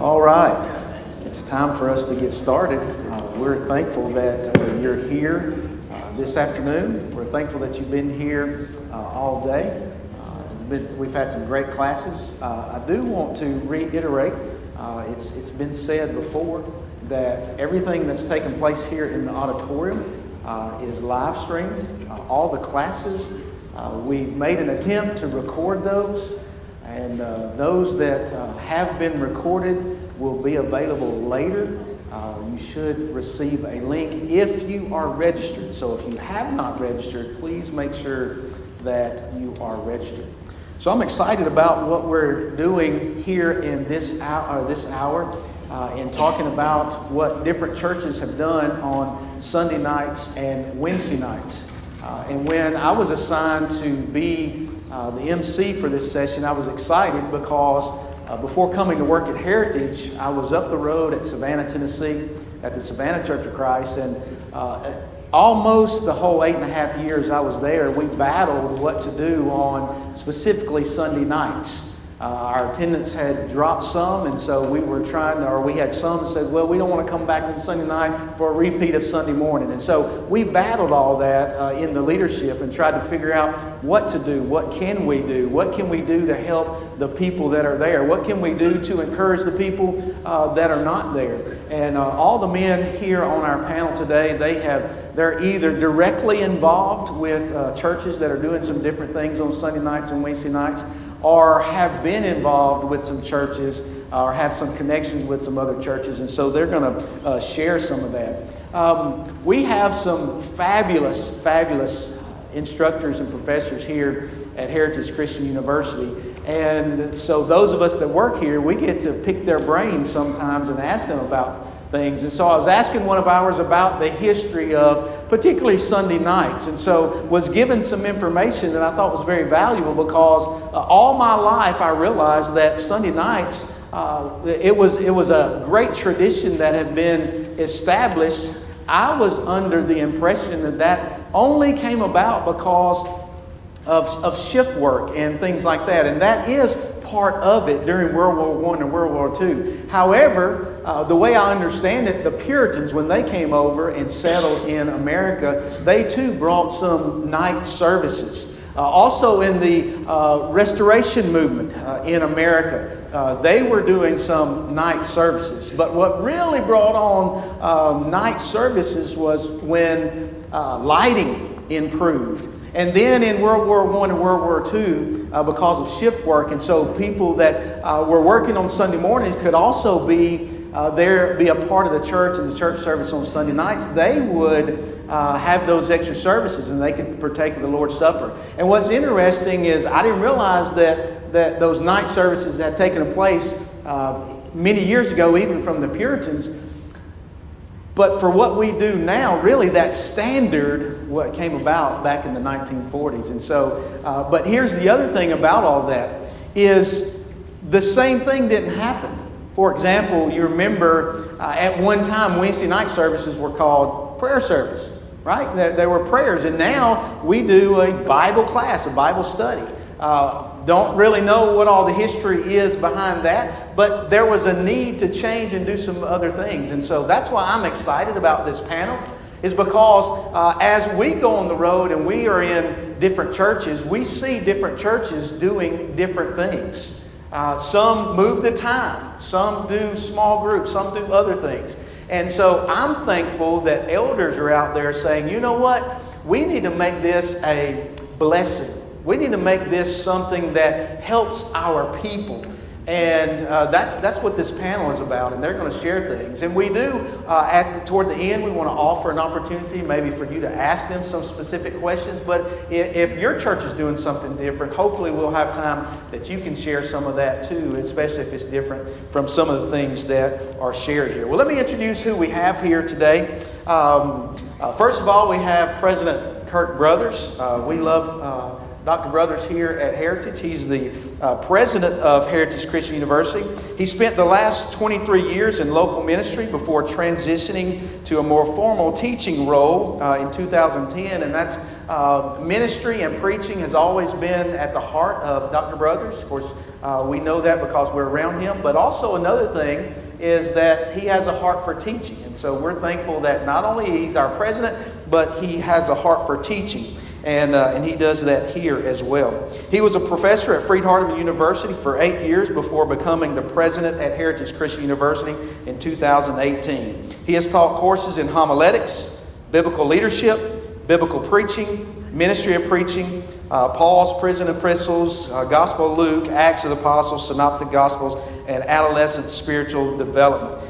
All right, it's time for us to get started. We're thankful that you're here this afternoon. We're thankful that you've been here all day. We've had some great classes. I do want to reiterate, it's been said before that everything that's taken place here in the auditorium is live streamed. All the classes, we've made an attempt to record those. And those that have been recorded will be available later. You should receive a link if you are registered. So if you have not registered, please make sure that you are registered. So I'm excited about what we're doing here in this hour in talking about what different churches have done on Sunday nights and Wednesday nights. And when I was assigned to be the MC for this session, I was excited because before coming to work at Heritage, I was up the road at Savannah, Tennessee, at the Savannah Church of Christ, and almost the whole 8.5 years I was there, we battled what to do on specifically Sunday nights. Our attendance had dropped some, and so we had some that said, well, we don't want to come back on Sunday night for a repeat of Sunday morning. And so we battled all that in the leadership and tried to figure out what to do, what can we do to help the people that are there, what can we do to encourage the people that are not there. And all the men here on our panel today, they're either directly involved with churches that are doing some different things on Sunday nights and Wednesday nights, or have been involved with some churches, or have some connections with some other churches, and so they're going to share some of that. We have some fabulous instructors and professors here at Heritage Christian University, and so those of us that work here, we get to pick their brains sometimes and ask them about things. And so I was asking one of ours about the history of particularly Sunday nights, and so was given some information that I thought was very valuable because all my life I realized that Sunday nights it was a great tradition that had been established. I was under the impression that only came about because of shift work and things like that, and that is part of it during World War I and World War II. However, the way I understand it, the Puritans, when they came over and settled in America, they too brought some night services. Also in the Restoration movement in America, they were doing some night services. But what really brought on night services was when lighting improved. And then in World War I and World War II, because of shift work, and so people that were working on Sunday mornings could also be a part of the church and the church service on Sunday nights, they would have those extra services and they could partake of the Lord's Supper. And what's interesting is I didn't realize that those night services had taken place many years ago, even from the Puritans. But for what we do now, really that standard, what came about back in the 1940s. And so, but here's the other thing about all that, is the same thing didn't happen. For example, you remember at one time Wednesday night services were called prayer service, right? There were prayers, and now we do a Bible class, a Bible study. Don't really know what all the history is behind that, but there was a need to change and do some other things. And so that's why I'm excited about this panel, is because as we go on the road and we are in different churches, we see different churches doing different things. Some move the time, some do small groups, some do other things. And so I'm thankful that elders are out there saying, you know what, we need to make this a blessing. We need to make this something that helps our people. And that's what this panel is about, and they're going to share things. And we do, toward the end, we want to offer an opportunity maybe for you to ask them some specific questions. But if your church is doing something different, hopefully we'll have time that you can share some of that too, especially if it's different from some of the things that are shared here. Well, let me introduce who we have here today. First of all, we have President Kirk Brothers. We love Dr. Brothers here at Heritage. He's the president of Heritage Christian University. He spent the last 23 years in local ministry before transitioning to a more formal teaching role in 2010, and that's Ministry and preaching has always been at the heart of Dr. Brothers. Of course, we know that because we're around him. But also another thing is that he has a heart for teaching. And so we're thankful that not only he's our president, but he has a heart for teaching. And he does that here as well. He was a professor at Freed-Hardeman University for 8 years before becoming the president at Heritage Christian University in 2018. He has taught courses in homiletics, biblical leadership, biblical preaching, ministry of preaching, Paul's prison epistles, Gospel of Luke, Acts of the Apostles, Synoptic Gospels, and adolescent spiritual development.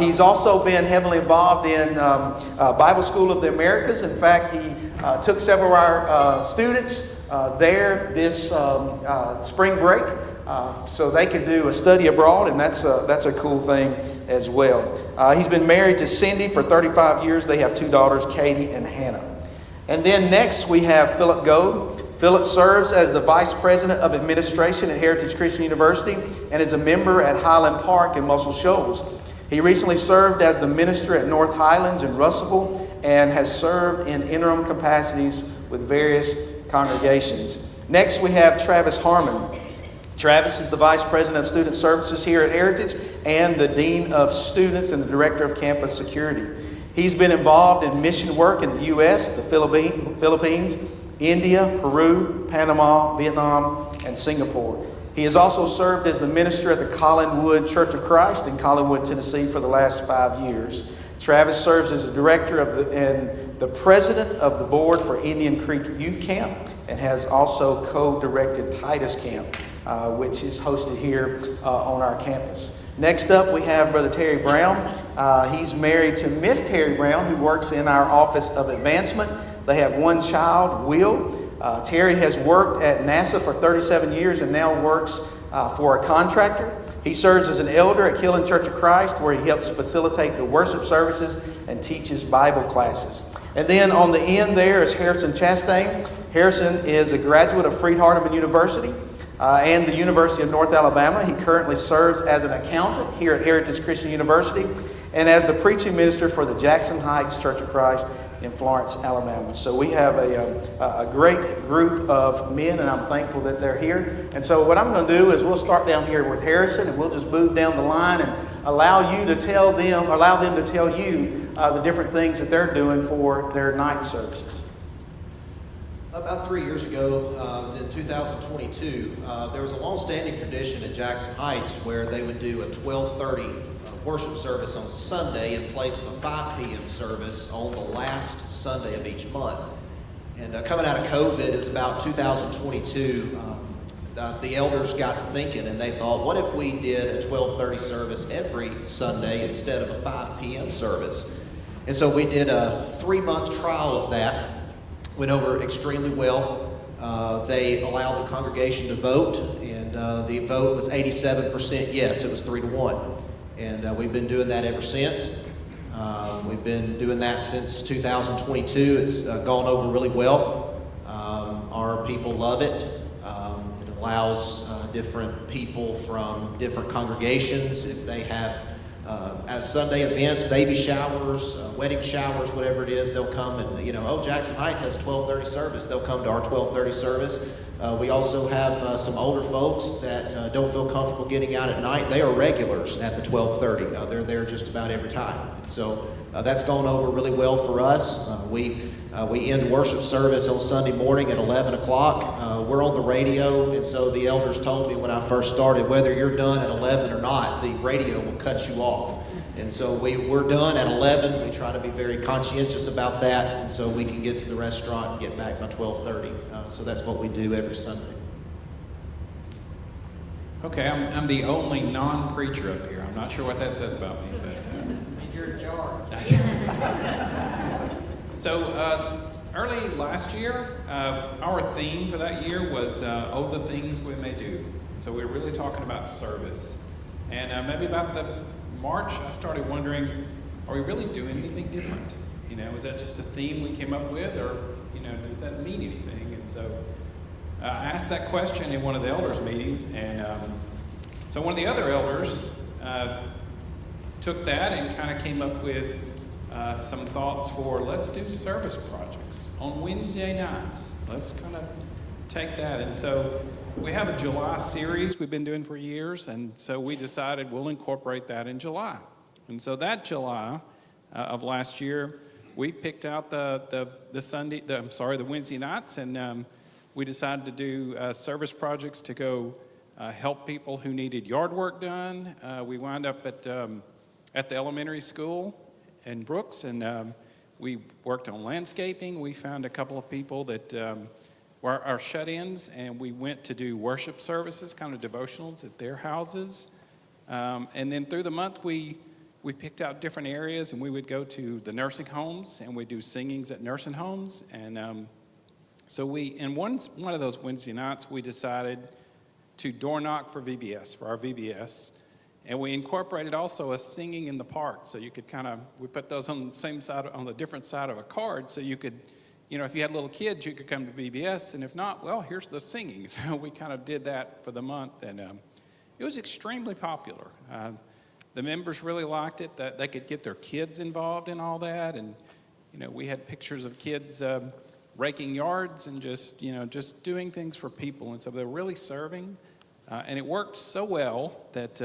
He's also been heavily involved in Bible School of the Americas. In fact, he took several of our students there this spring break so they could do a study abroad, and that's a cool thing as well. He's been married to Cindy for 35 years. They have 2 daughters, Katie and Hannah. And then next we have Philip Goad. Philip serves as the Vice President of Administration at Heritage Christian University and is a member at Highland Park in Muscle Shoals. He recently served as the minister at North Highlands in Russellville and has served in interim capacities with various congregations. Next, we have Travis Harmon. Travis is the Vice President of Student Services here at Heritage and the Dean of Students and the Director of Campus Security. He's been involved in mission work in the U.S., the Philippines, India, Peru, Panama, Vietnam, and Singapore. He has also served as the minister at the Collinwood Church of Christ in Collinwood, Tennessee for the last 5 years. Travis serves as the director and the president of the board for Indian Creek Youth Camp and has also co-directed Titus Camp, which is hosted here on our campus. Next up, we have Brother Terry Brown. He's married to Miss Terry Brown, who works in our Office of Advancement. They have 1 child, Will. Terry has worked at NASA for 37 years and now works for a contractor. He serves as an elder at Killen Church of Christ, where he helps facilitate the worship services and teaches Bible classes. And then on the end there is Harrison Chastain. Harrison is a graduate of Freed-Hardeman University and the University of North Alabama. He currently serves as an accountant here at Heritage Christian University and as the preaching minister for the Jackson Heights Church of Christ in Florence, Alabama. So we have a great group of men, and I'm thankful that they're here. And so what I'm going to do is we'll start down here with Harrison, and we'll just move down the line and allow them to tell you the different things that they're doing for their night services. About 3 years ago, it was in 2022, there was a long-standing tradition at Jackson Heights where they would do a 12:30 worship service on Sunday in place of a 5 p.m. service on the last Sunday of each month. And coming out of COVID, it was about 2022, the elders got to thinking and they thought, what if we did a 12:30 service every Sunday instead of a 5 p.m. service? And so we did a 3-month trial of that. Went over extremely well. They allowed the congregation to vote, and the vote was 87% yes. It was 3-1. And we've been doing that ever since. We've been doing that since 2022. It's gone over really well. Our people love it. It allows different people from different congregations, if they have as Sunday events, baby showers, wedding showers, whatever it is, they'll come and, oh, Jackson Heights has a 12:30 service. They'll come to our 12:30 service. We also have some older folks that don't feel comfortable getting out at night. They are regulars at the 12:30. They're there just about every time. So that's gone over really well for us. We end worship service on Sunday morning at 11 o'clock. We're on the radio, and so the elders told me when I first started, whether you're done at 11 or not, the radio will cut you off. And so we're done at 11. We try to be very conscientious about that, and so we can get to the restaurant and get back by 12:30. So that's what we do every Sunday. Okay, I'm the only non-preacher up here. I'm not sure what that says about me, but You're in charge. So early last year, our theme for that year was "Oh, the things we may do." So we're really talking about service, and maybe about the March, I started wondering, are we really doing anything different? Is that just a theme we came up with, or does that mean anything? And so I asked that question in one of the elders' meetings, and so one of the other elders took that and kind of came up with, some thoughts for let's do service projects on Wednesday nights. Let's kind of take that. And so we have a July series we've been doing for years, and so we decided we'll incorporate that in July. And so that July of last year, we picked out the Wednesday nights, and we decided to do service projects to go help people who needed yard work done. We wound up at the elementary school in Brooks, and we worked on landscaping. We found a couple of people that were our shut-ins, and we went to do worship services, kind of devotionals at their houses. And then through the month, we picked out different areas, and we would go to the nursing homes, and we'd do singings at nursing homes. And so in one of those Wednesday nights, we decided to door knock for VBS, for our VBS. And we incorporated also a singing in the park. So you could we put those on the same side, on the different side of a card, so you could, if you had little kids, you could come to VBS, and if not, well, here's the singing. So we kind of did that for the month, and it was extremely popular. The members really liked it, that they could get their kids involved in all that, and, we had pictures of kids raking yards and just doing things for people, and so they're really serving. And it worked so well that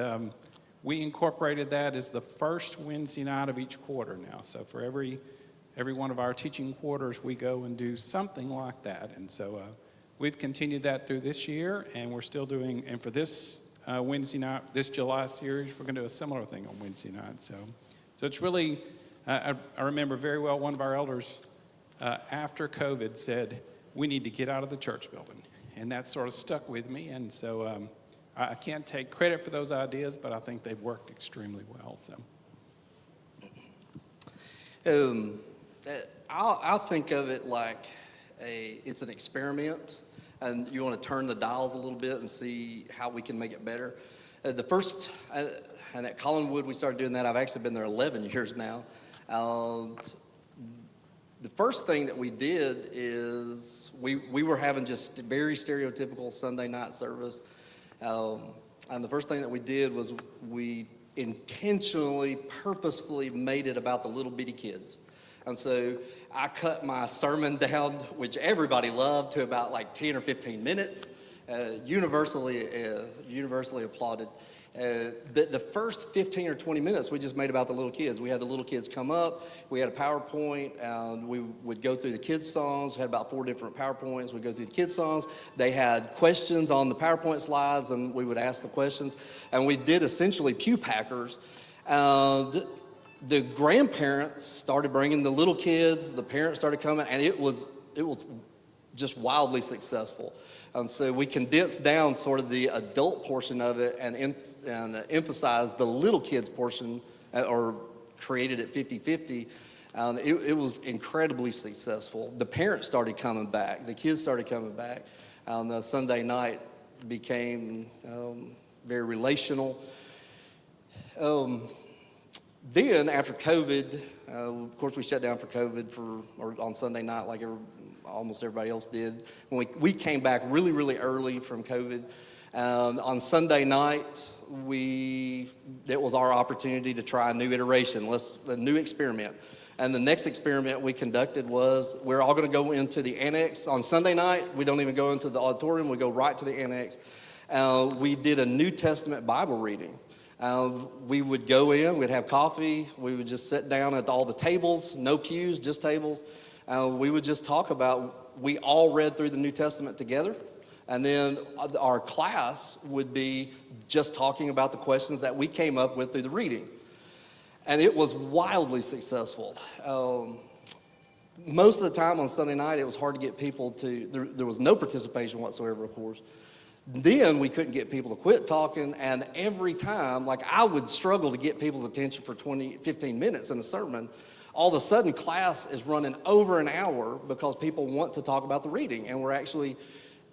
we incorporated that as the first Wednesday night of each quarter now. So for every one of our teaching quarters, we go and do something like that. And so we've continued that through this year, and we're still doing, and for this Wednesday night, this July series, we're going to do a similar thing on Wednesday night. So it's really, I remember very well one of our elders after COVID said, we need to get out of the church building. And that sort of stuck with me, and so I can't take credit for those ideas, but I think they've worked extremely well. So, I'll think of it like it's an experiment, and you want to turn the dials a little bit and see how we can make it better. The first, and at Collinwood we started doing that. I've actually been there 11 years now. The first thing that we did is we were having just very stereotypical Sunday night service. And the first thing that we did was we intentionally, purposefully made it about the little bitty kids. And so I cut my sermon down, which everybody loved, to about like 10 or 15 minutes, universally applauded. The first 15 or 20 minutes we just made about the little kids. We had the little kids come up, we had a PowerPoint, and we would go through the kids' songs. We had about 4 different PowerPoints. We'd go through the kids' songs. They had questions on the PowerPoint slides, and we would ask the questions. And we did essentially pew packers. And the grandparents started bringing the little kids, the parents started coming, and it was just wildly successful. And so we condensed down sort of the adult portion of it and emphasized the little kids portion, or created it 50-50. It was incredibly successful. The parents started coming back. The kids started coming back. The Sunday night became very relational. Then after COVID, of course we shut down for COVID on Sunday night like almost everybody else did. When we came back really, really early from COVID, on Sunday night, it was our opportunity to try a new iteration, a new experiment. And the next experiment we conducted was we're all going to go into the annex. On Sunday night, we don't even go into the auditorium, we go right to the annex. We did a New Testament Bible reading. We would go in, we'd have coffee, we would just sit down at all the tables, no pews, just tables. We would just talk about, we all read through the New Testament together, and then our class would be just talking about the questions that we came up with through the reading. And it was wildly successful. Most of the time on Sunday night, it was hard to get people there was no participation whatsoever, of course. Then we couldn't get people to quit talking, and every time, like I would struggle to get people's attention for 15 minutes in a sermon. All of a sudden, class is running over an hour because people want to talk about the reading, and we're actually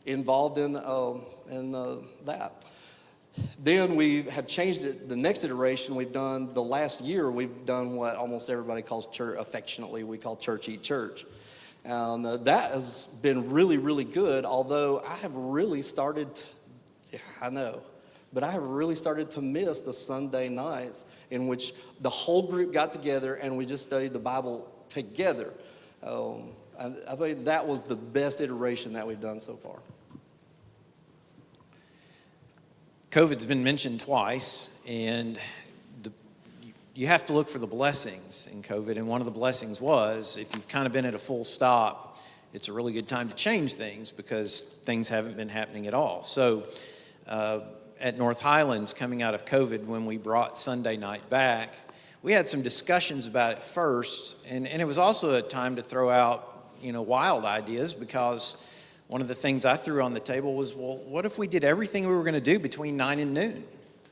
involved in that. Then we have changed it. The next iteration we've done, the last year, we've done what almost everybody calls church, affectionately, we call Church Eat Church. That has been really, really good, although I have really started, I know, But I have really started to miss the Sunday nights in which the whole group got together and we just studied the Bible together. I think that was the best iteration that we've done so far. COVID's been mentioned twice, and you have to look for the blessings in COVID, and one of the blessings was, if you've kind of been at a full stop, it's a really good time to change things because things haven't been happening at all. So at North Highlands, coming out of COVID, when we brought Sunday night back, we had some discussions about it first, and it was also a time to throw out, wild ideas, because one of the things I threw on the table was, well, what if we did everything we were going to do between 9 and noon?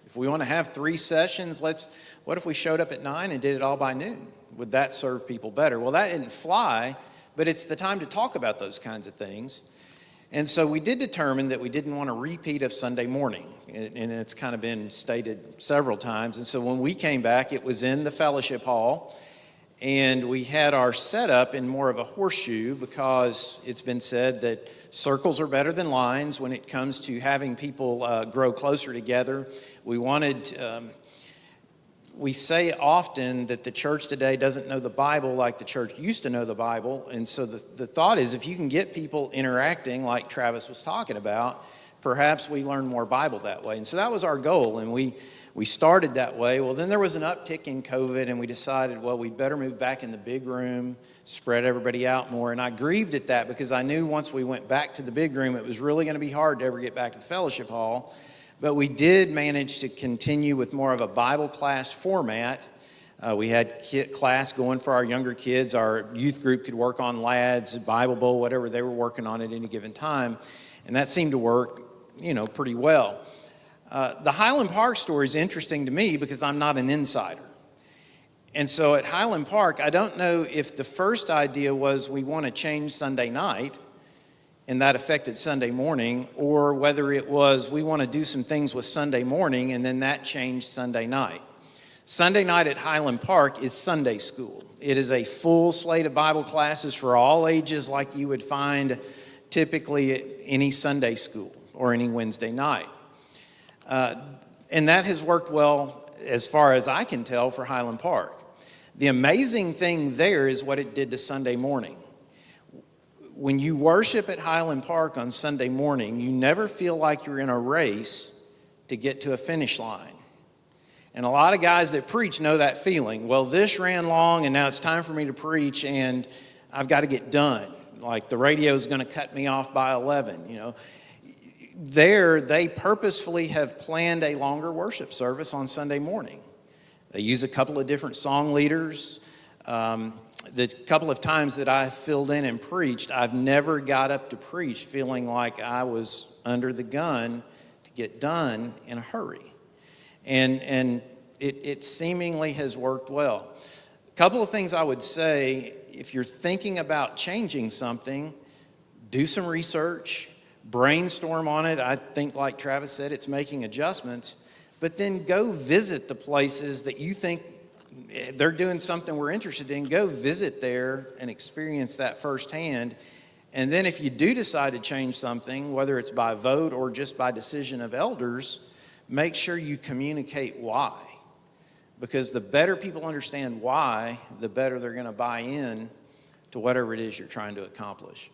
If we want to have 3 sessions, what if we showed up at 9 and did it all by noon? Would that serve people better? Well, that didn't fly, but it's the time to talk about those kinds of things. And so we did determine that we didn't want a repeat of Sunday morning, and it's kind of been stated several times. And so when we came back, it was in the fellowship hall, and we had our setup in more of a horseshoe because it's been said that circles are better than lines when it comes to having people grow closer together. We say often that the church today doesn't know the Bible like the church used to know the Bible. And so the thought is, if you can get people interacting like Travis was talking about, perhaps we learn more Bible that way. And so that was our goal, and we started that way. Well, then there was an uptick in COVID, and we decided, well, we'd better move back in the big room, spread everybody out more. And I grieved at that because I knew once we went back to the big room, it was really going to be hard to ever get back to the fellowship hall. But we did manage to continue with more of a Bible class format. We had class going for our younger kids. Our youth group could work on lads, Bible Bowl, whatever they were working on at any given time. And that seemed to work, pretty well. The Highland Park story is interesting to me because I'm not an insider. And so at Highland Park, I don't know if the first idea was we want to change Sunday night, and that affected Sunday morning, or whether it was we want to do some things with Sunday morning, and then that changed Sunday night. Sunday night at Highland Park is Sunday school. It is a full slate of Bible classes for all ages like you would find typically at any Sunday school or any Wednesday night. And that has worked well, as far as I can tell, for Highland Park. The amazing thing there is what it did to Sunday morning. When you worship at Highland Park on Sunday morning, you never feel like you're in a race to get to a finish line. And a lot of guys that preach know that feeling. Well, this ran long, and now it's time for me to preach, and I've got to get done. Like the radio's going to cut me off by 11, There, they purposefully have planned a longer worship service on Sunday morning. They use a couple of different song leaders. The couple of times that I filled in and preached, I've never got up to preach feeling like I was under the gun to get done in a hurry. And it seemingly has worked well. A couple of things I would say, if you're thinking about changing something, do some research, brainstorm on it. I think, like Travis said, it's making adjustments, but then go visit the places that you think they're doing something we're interested in. Go visit there and experience that firsthand. And then if you do decide to change something, whether it's by vote or just by decision of elders, make sure you communicate why. Because the better people understand why, the better they're going to buy in to whatever it is you're trying to accomplish.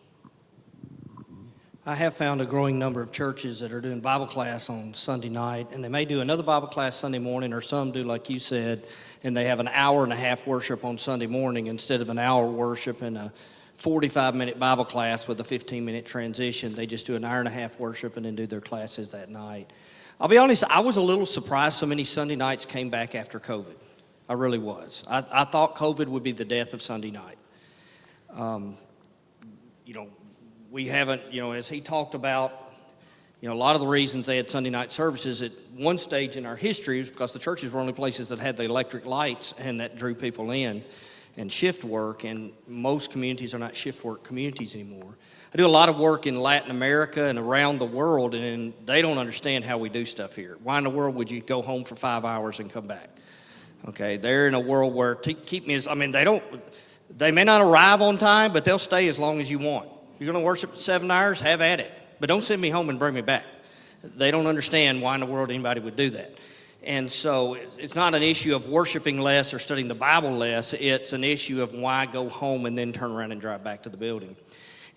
I have found a growing number of churches that are doing Bible class on Sunday night, and they may do another Bible class Sunday morning, or some do, like you said, and they have an hour and a half worship on Sunday morning instead of an hour worship and a 45-minute Bible class with a 15-minute transition. They just do an hour and a half worship and then do their classes that night. I'll be honest, I was a little surprised so many Sunday nights came back after COVID. I really was. I thought COVID would be the death of Sunday night. We haven't, as he talked about, a lot of the reasons they had Sunday night services at one stage in our history was because the churches were only places that had the electric lights and that drew people in and shift work, and most communities are not shift work communities anymore. I do a lot of work in Latin America and around the world, and they don't understand how we do stuff here. Why in the world would you go home for 5 hours and come back? Okay, they're in a world where they may not arrive on time, but they'll stay as long as you want. You're going to worship 7 hours, have at it. But don't send me home and bring me back. They don't understand why in the world anybody would do that. And so it's not an issue of worshiping less or studying the Bible less. It's an issue of why go home and then turn around and drive back to the building.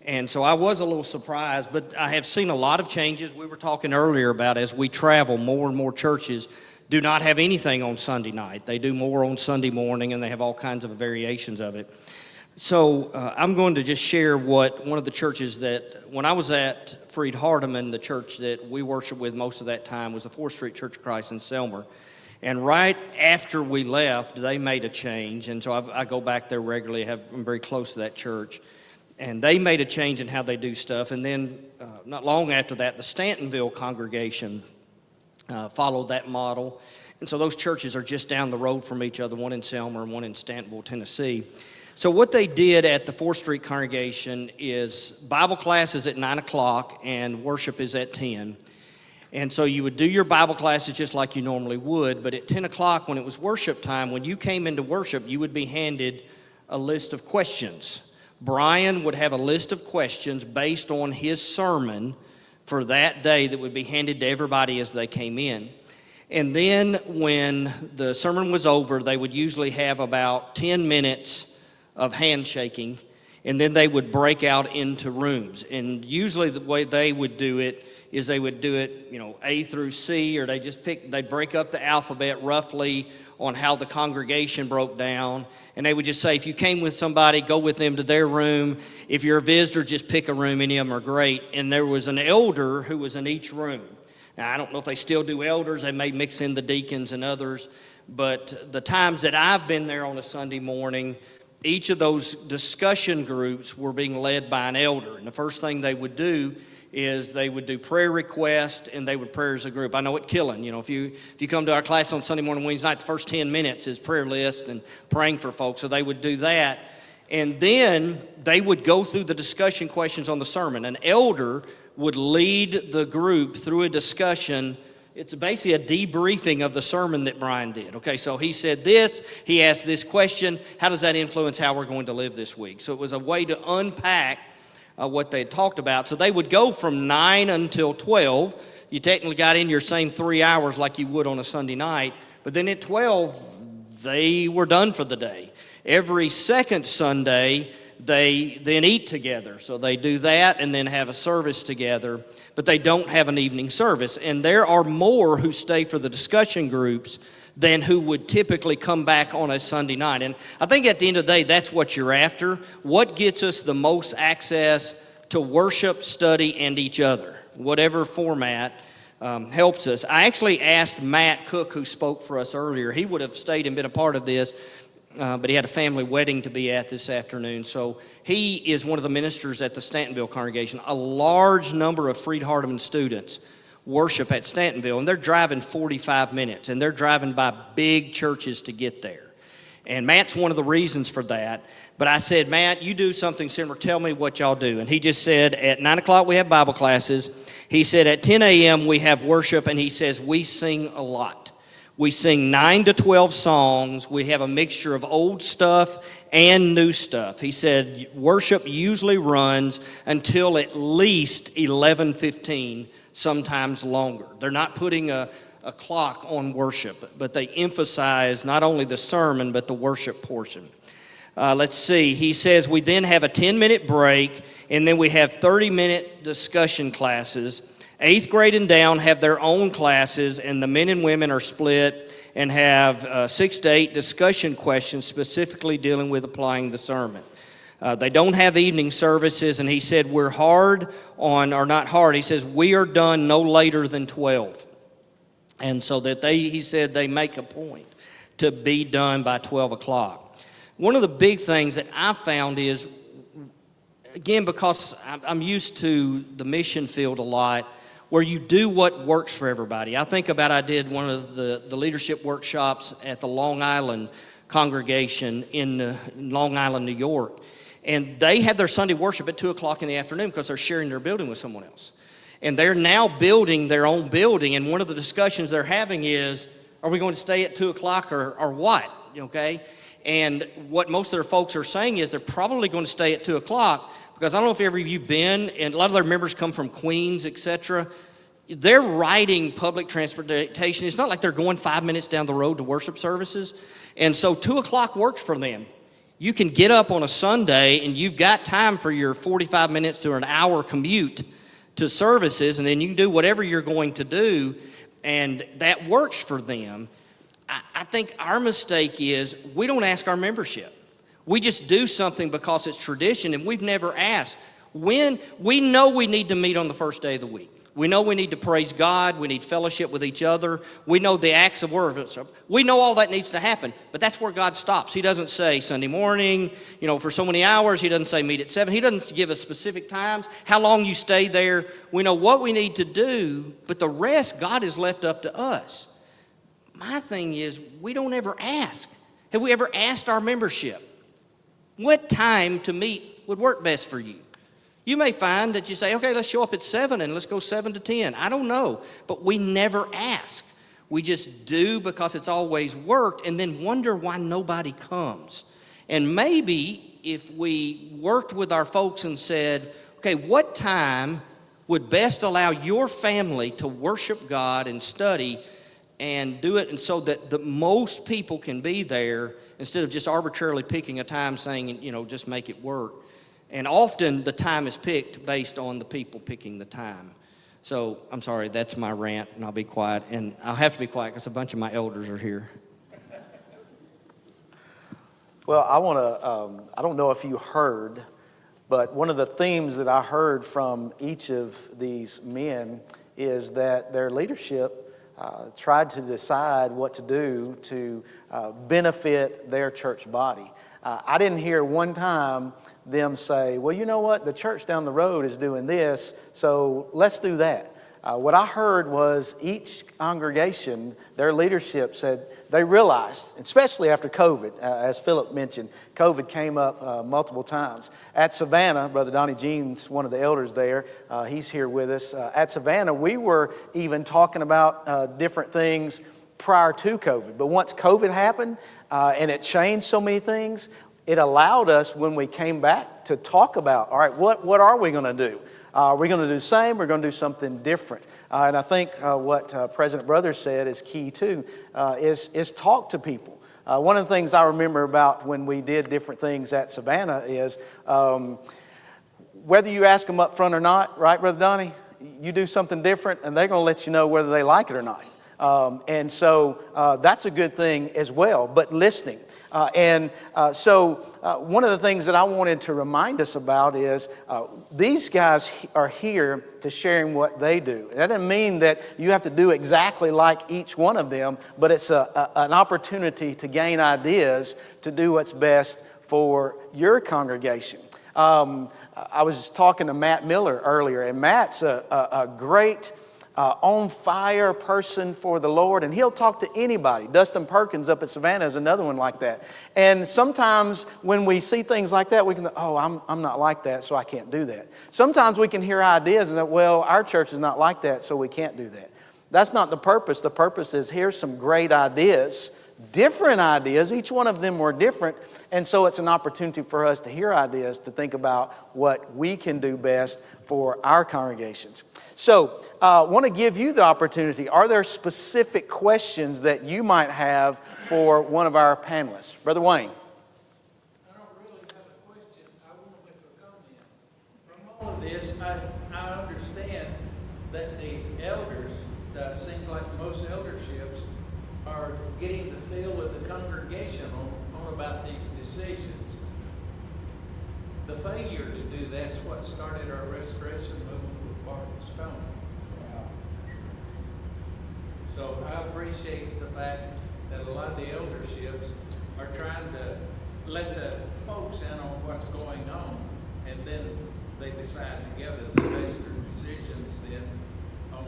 And so I was a little surprised, but I have seen a lot of changes. We were talking earlier about as we travel, more and more churches do not have anything on Sunday night. They do more on Sunday morning, and they have all kinds of variations of it. So I'm going to just share what one of the churches that, when I was at Freed Hardeman, the church that we worshiped with most of that time was the 4th Street Church of Christ in Selmer. And right after we left, they made a change. And so I go back there regularly. I'm very close to that church. And they made a change in how they do stuff. And then not long after that, the Stantonville congregation followed that model. And so those churches are just down the road from each other, one in Selmer and one in Stantonville, Tennessee. So what they did at the 4th Street congregation is Bible class is at 9 o'clock and worship is at 10. And so you would do your Bible classes just like you normally would, but at 10 o'clock when it was worship time, when you came into worship, you would be handed a list of questions. Brian would have a list of questions based on his sermon for that day that would be handed to everybody as they came in. And then when the sermon was over, they would usually have about 10 minutes of handshaking, and then they would break out into rooms. And usually the way they would do it is they would do it, A through C, or they break up the alphabet roughly on how the congregation broke down. And they would just say, if you came with somebody, go with them to their room. If you're a visitor, just pick a room. Any of them are great. And there was an elder who was in each room. Now, I don't know if they still do elders. They may mix in the deacons and others. But the times that I've been there on a Sunday morning, each of those discussion groups were being led by an elder. And the first thing they would do is they would do prayer requests and they would pray as a group. I know it's killing. If you come to our class on Sunday morning, Wednesday night, the first 10 minutes is prayer list and praying for folks. So they would do that. And then they would go through the discussion questions on the sermon. An elder would lead the group through a discussion. It's basically a debriefing of the sermon that Brian did. Okay, so he said this, he asked this question, how does that influence how we're going to live this week? So it was a way to unpack what they had talked about. So they would go from 9 until 12. You technically got in your same 3 hours like you would on a Sunday night, but then at 12, they were done for the day. Every second Sunday, they then eat together. So they do that and then have a service together, but they don't have an evening service. And there are more who stay for the discussion groups than who would typically come back on a Sunday night. And I think at the end of the day, that's what you're after. What gets us the most access to worship, study, and each other? Whatever format helps us. I actually asked Matt Cook, who spoke for us earlier. He would have stayed and been a part of this, but he had a family wedding to be at this afternoon. So he is one of the ministers at the Stantonville congregation. A large number of Freed Hardeman students worship at Stantonville, and they're driving 45 minutes, and they're driving by big churches to get there. And Matt's one of the reasons for that. But I said, Matt, you do something similar. Tell me what y'all do. And he just said, at 9 o'clock we have Bible classes. He said, at 10 a.m. we have worship, and he says, we sing a lot. We sing 9 to 12 songs. We have a mixture of old stuff and new stuff. He said, worship usually runs until at least 11:15, sometimes longer. They're not putting a clock on worship, but they emphasize not only the sermon, but the worship portion. Let's see. He says we then have a 10-minute break, and then we have 30-minute discussion classes. 8th grade and down have their own classes, and the men and women are split and have 6 to 8 discussion questions specifically dealing with applying the sermon. They don't have evening services, and he said we're hard on, or not hard, he says we are done no later than 12. And so that he said they make a point to be done by 12 o'clock. One of the big things that I found is, again, because I'm used to the mission field a lot, where you do what works for everybody. I did one of the leadership workshops at the Long Island congregation in Long Island, New York. And they had their Sunday worship at 2 o'clock in the afternoon because they're sharing their building with someone else. And they're now building their own building, and one of the discussions they're having is, are we going to stay at 2 o'clock or what, okay? And what most of their folks are saying is they're probably going to stay at 2 o'clock, because I don't know if every of you been, and a lot of their members come from Queens, etc. they're riding public transportation. It's not like they're going 5 minutes down the road to worship services. And so 2 o'clock works for them. You can get up on a Sunday and you've got time for your 45 minutes to an hour commute to services, and then you can do whatever you're going to do, and that works for them. I think our mistake is we don't ask our membership. We just do something because it's tradition, and we've never asked. When we know we need to meet on the first day of the week. We know we need to praise God. We need fellowship with each other. We know the acts of worship. We know all that needs to happen, but that's where God stops. He doesn't say Sunday morning, for so many hours. He doesn't say meet at 7. He doesn't give us specific times, how long you stay there. We know what we need to do, but the rest, God has left up to us. My thing is, we don't ever ask. Have we ever asked our membership, what time to meet would work best for you? You may find that you say, okay, let's show up at 7 and let's go 7 to 10. I don't know, but we never ask. We just do because it's always worked and then wonder why nobody comes. And maybe if we worked with our folks and said, okay, what time would best allow your family to worship God and study and do it and so that the most people can be there instead of just arbitrarily picking a time saying, just make it work. And often the time is picked based on the people picking the time. So I'm sorry, that's my rant, and I'll be quiet. And I'll have to be quiet because a bunch of my elders are here. Well, I don't know if you heard, but one of the themes that I heard from each of these men is that their leadership tried to decide what to do to benefit their church body. I didn't hear one time them say, well, you know what, the church down the road is doing this, so let's do that. What I heard was each congregation, their leadership said they realized, especially after COVID, as Philip mentioned, COVID came up multiple times. At Savannah, Brother Donnie Jean's one of the elders there. He's here with us. At Savannah, we were even talking about different things prior to COVID. But once COVID happened and it changed so many things, it allowed us, when we came back, to talk about, all right, what are we going to do? Are we going to do the same? We're going to do something different. And I think what President Brothers said is key too, is talk to people. One of the things I remember about when we did different things at Savannah is whether you ask them up front or not, right, Brother Donnie? You do something different and they're going to let you know whether they like it or not. And so that's a good thing as well, but listening. So one of the things that I wanted to remind us about is these guys are here to sharing what they do. That doesn't mean that you have to do exactly like each one of them, but it's an opportunity to gain ideas to do what's best for your congregation. I was talking to Matt Miller earlier, and Matt's a great on fire person for the Lord, and he'll talk to anybody. Dustin Perkins up at Savannah is another one like that. And sometimes when we see things like that, we can, I'm not like that, so I can't do that. Sometimes we can hear ideas and that, well, our church is not like that, so we can't do that. That's not the purpose. The purpose is here's some great ideas, different ideas. Each one of them were different, and so it's an opportunity for us to hear ideas, to think about what we can do best for our congregations. So I want to give you the opportunity. Are there specific questions that you might have for one of our panelists? Brother Wayne. I don't really have a question. I want to make a comment. From all of this, I understand that the elders, it seems like most elderships, are getting the feel of the congregation on about these decisions. The failure to do that's what started our restoration movement with Bark and Stone. So I appreciate the fact that a lot of the elderships are trying to let the folks in on what's going on, and then they decide together the best decisions then on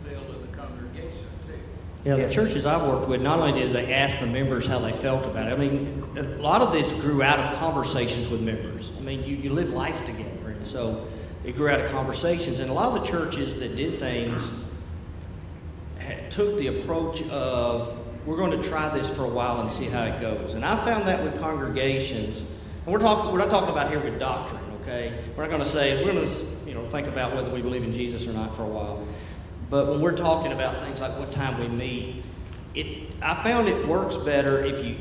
the field of the congregation too. Yeah, the churches I've worked with, not only did they ask the members how they felt about it, I mean, a lot of this grew out of conversations with members. I mean, you live life together, and so it grew out of conversations. And a lot of the churches that did things took the approach of, we're going to try this for a while and see how it goes. And I found that with congregations, and we're not talking about here with doctrine, okay? We're not going to say, we're going to, think about whether we believe in Jesus or not for a while. But when we're talking about things like what time we meet, I found it works better if you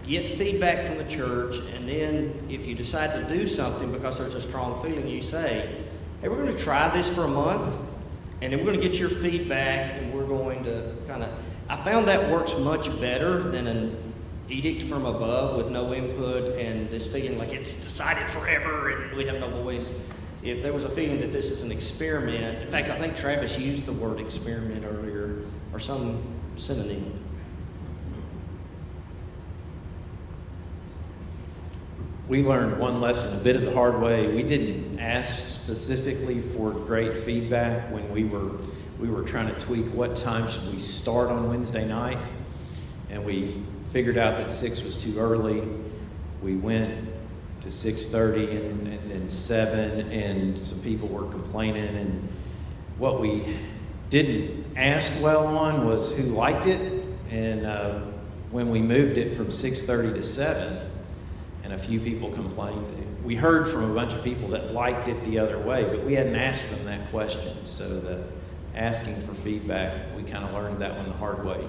get feedback from the church, and then if you decide to do something because there's a strong feeling, you say, hey, we're going to try this for a month, and then we're going to get your feedback, and we're going to I found that works much better than an edict from above with no input and this feeling like it's decided forever and we have no voice. If there was a feeling that this is an experiment, in fact, I think Travis used the word experiment earlier, or some synonym. We learned one lesson a bit of the hard way. We didn't ask specifically for great feedback when we were trying to tweak what time should we start on Wednesday night, and we figured out that 6 was too early. We went to 6:30 and 7, and some people were complaining. And what we didn't ask well on was who liked it. And when we moved it from 6:30 to 7, and a few people complained, we heard from a bunch of people that liked it the other way, but we hadn't asked them that question. So the asking for feedback, we kind of learned that one the hard way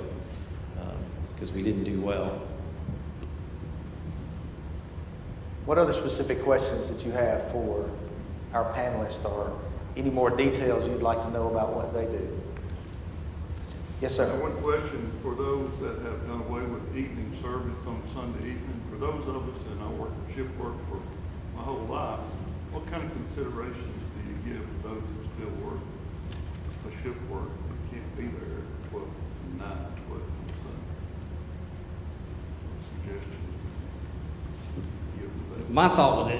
because we didn't do well. What other specific questions that you have for our panelists, or any more details you'd like to know about what they do? Yes, sir. One question for those that have done away with evening service on Sunday evening. For those of us, and I work shift work for my whole life, what kind of considerations do you give to those who still work a shift work and can't be there at 12, 9, 12 on Sunday? Suggestions you give to that? My thought with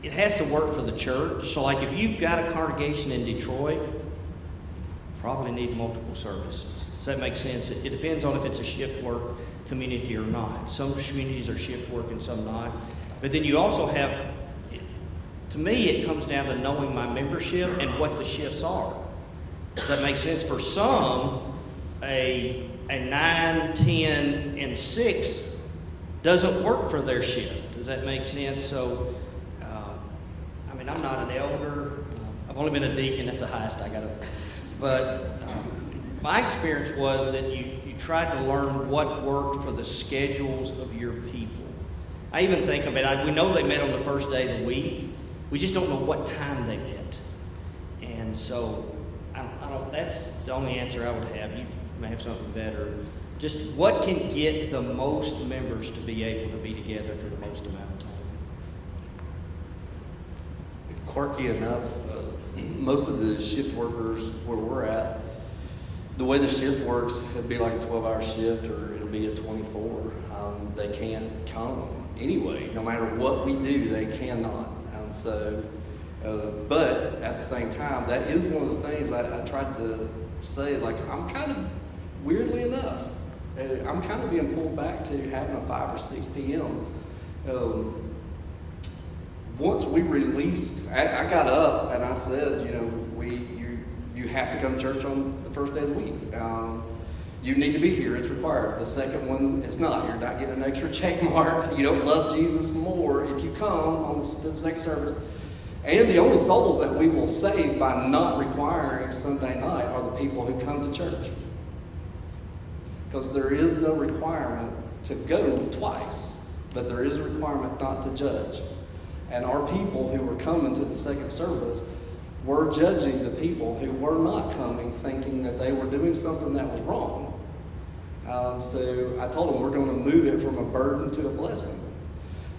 it has to work for the church. So like if you've got a congregation in Detroit, probably need multiple services. Does that make sense? It depends on if it's a shift work community or not. Some communities are shift work and some not. But then you also have, to me, it comes down to knowing my membership and what the shifts are. Does that make sense? For some, a 9, 10, and 6 doesn't work for their shift. Does that make sense? So, I'm not an elder. I've only been a deacon. That's the highest I got. But my experience was that you tried to learn what worked for the schedules of your people. I even think of it, we know they met on the first day of the week. We just don't know what time they met. And so, that's the only answer I would have. You may have something better. Just what can get the most members to be able to be together for the most amount of time? Quirky enough, most of the shift workers where we're at, the way the shift works, it'd be like a 12-hour shift or it'll be a 24. They can't come anyway. No matter what we do, they cannot. And so, but at the same time, that is one of the things I tried to say, like, I'm kind of, weirdly enough, I'm kind of being pulled back to having a 5 or 6 p.m. Once we released, I got up and I said, you have to come to church on the first day of the week. You need to be here, it's required. The second one is not. You're not getting an extra check mark. You don't love Jesus more if you come on the second service. And the only souls that we will save by not requiring Sunday night are the people who come to church. Because there is no requirement to go twice, but there is a requirement not to judge. And our people who were coming to the second service were judging the people who were not coming, thinking that they were doing something that was wrong. So I told them we're going to move it from a burden to a blessing.